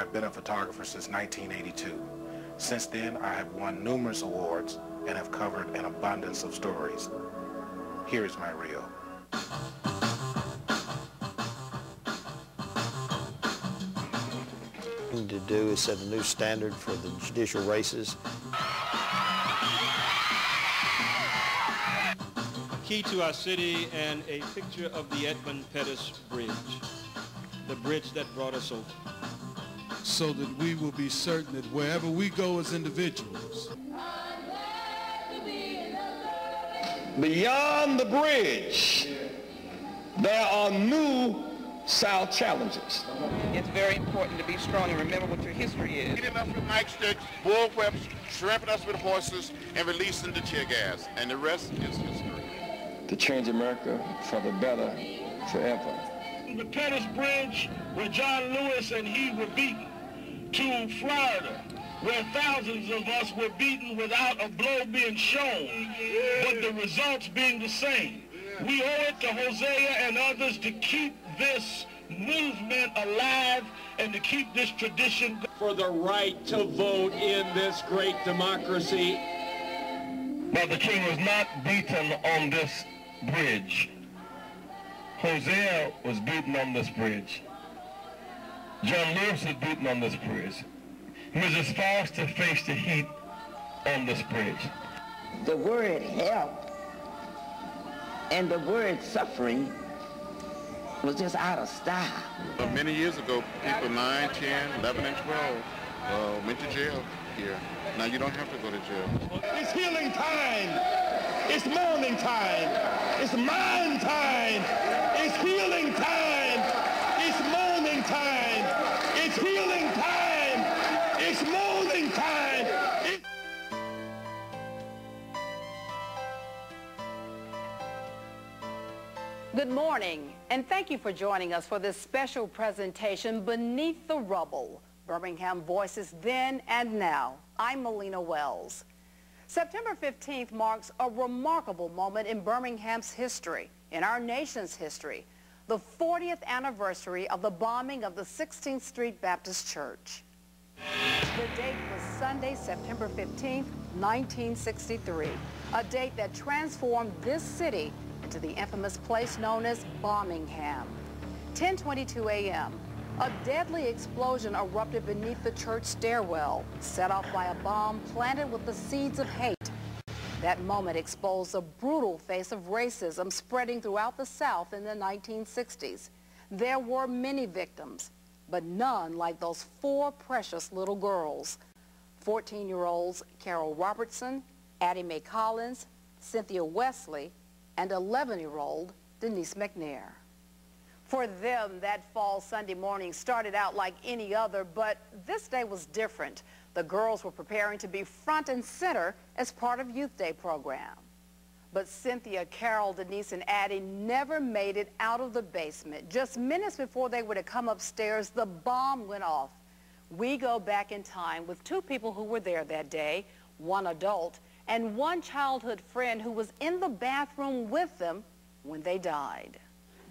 I've been a photographer since 1982. Since then, I have won numerous awards and have covered an abundance of stories. Here is my reel. To do is set a new standard for the judicial races. Key to our city and a picture of the Edmund Pettus Bridge, the bridge that brought us over. So that we will be certain that wherever we go as individuals, beyond the bridge, there are new South challenges. It's very important to be strong and remember what your history is. Hitting us with nightsticks, bullwhips, shrimping us with horses, and releasing the tear gas. And the rest is history. To change America for the better forever. The Pettus Bridge, where John Lewis and he were beaten, to Florida, where thousands of us were beaten without a blow being shown, but the results being the same. We owe it to Hosea and others to keep this movement alive and to keep this tradition going. For the right to vote in this great democracy. But the king was not beaten on this bridge. Hosea was beaten on this bridge. John Lewis was beaten on this bridge. Mrs. Foster faced the heat on this bridge. The word help and the word suffering was just out of style. Many years ago, people 9, 10, 11, and 12 went to jail here. Now you don't have to go to jail. It's healing time. It's mourning time. It's mind time. It's healing time. It's mourning time. It's healing time. It's mourning time. Good morning, and thank you for joining us for this special presentation, Beneath the Rubble, Birmingham Voices Then and Now. I'm Melina Wells. September 15th marks a remarkable moment in Birmingham's history, in our nation's history, the 40th anniversary of the bombing of the 16th Street Baptist Church. The date was Sunday, September 15th, 1963, a date that transformed this city into the infamous place known as Birmingham. 10:22 a.m., a deadly explosion erupted beneath the church stairwell, set off by a bomb planted with the seeds of hate. That moment exposed the brutal face of racism spreading throughout the South in the 1960s. There were many victims, but none like those 4 precious little girls. 14-year-olds Carol Robertson, Addie Mae Collins, Cynthia Wesley, and 11-year-old Denise McNair. For them, that fall Sunday morning started out like any other, but this day was different. The girls were preparing to be front and center as part of Youth Day program. But Cynthia, Carol, Denise, and Addie never made it out of the basement. Just minutes before they were to come upstairs, the bomb went off. We go back in time with 2 people who were there that day, 1 adult, and 1 childhood friend who was in the bathroom with them when they died.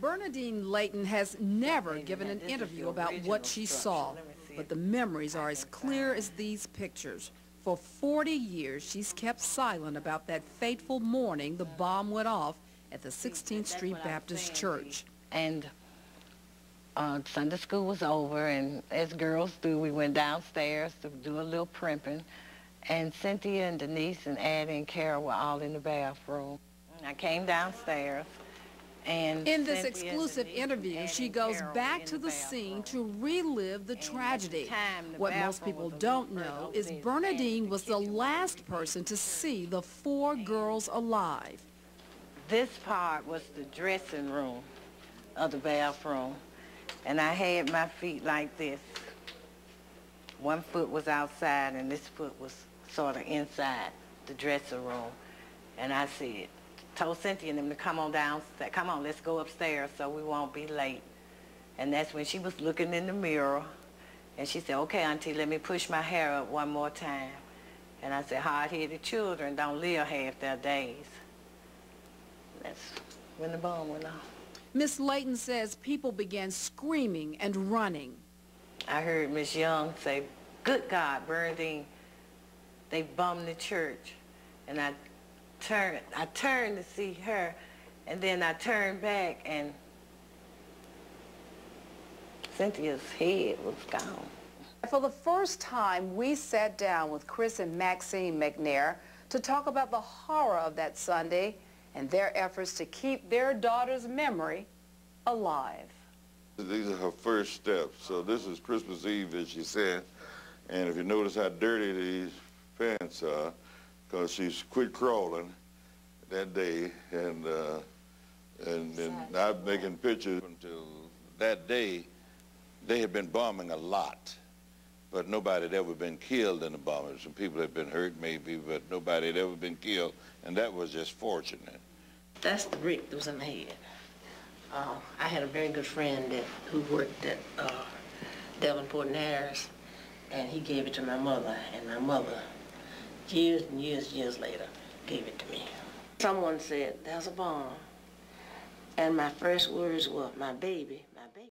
Bernadine Layton has never given an interview about what she saw, but the memories are as clear as these pictures. For 40 years, she's kept silent about that fateful morning the bomb went off at the 16th Street Baptist Church. And Sunday school was over, and as girls do, we went downstairs to do a little primping. And Cynthia and Denise and Addie and Carol were all in the bathroom. I came downstairs, and in this exclusive interview, she goes back to the scene to relive the tragedy. What most people don't know is Bernadine was the last person to see the 4 girls alive. This part was the dressing room of the bathroom, and I had my feet like this. 1 foot was outside, and this foot was sort of inside the dressing room. And I said, told Cynthia and them to come on downstairs, come on, let's go upstairs so we won't be late. And that's when she was looking in the mirror, and she said, okay, Auntie, let me push my hair up 1 more time. And I said, hard-headed children don't live half their days. That's when the bomb went off. Miss Layton says people began screaming and running. I heard Miss Young say, "Good God, Bernadine, they bombed the church." And I turned to see her, and then I turned back, and Cynthia's head was gone. For the first time, we sat down with Chris and Maxine McNair to talk about the horror of that Sunday and their efforts to keep their daughter's memory alive. These are her first steps. So this is Christmas Eve, as she said. And if you notice how dirty these pants are, because she's quit crawling that day, and I'm making pictures until that day. They had been bombing a lot, but nobody had ever been killed in the bombing. Some people had been hurt maybe, but nobody had ever been killed, and that was just fortunate. That's the brick that was in the head. I had a very good friend who worked at Davenport and Harris, and he gave it to my mother, and my mother, years and years later, gave it to me. Someone said, "There's a bomb," and my first words were, "My baby."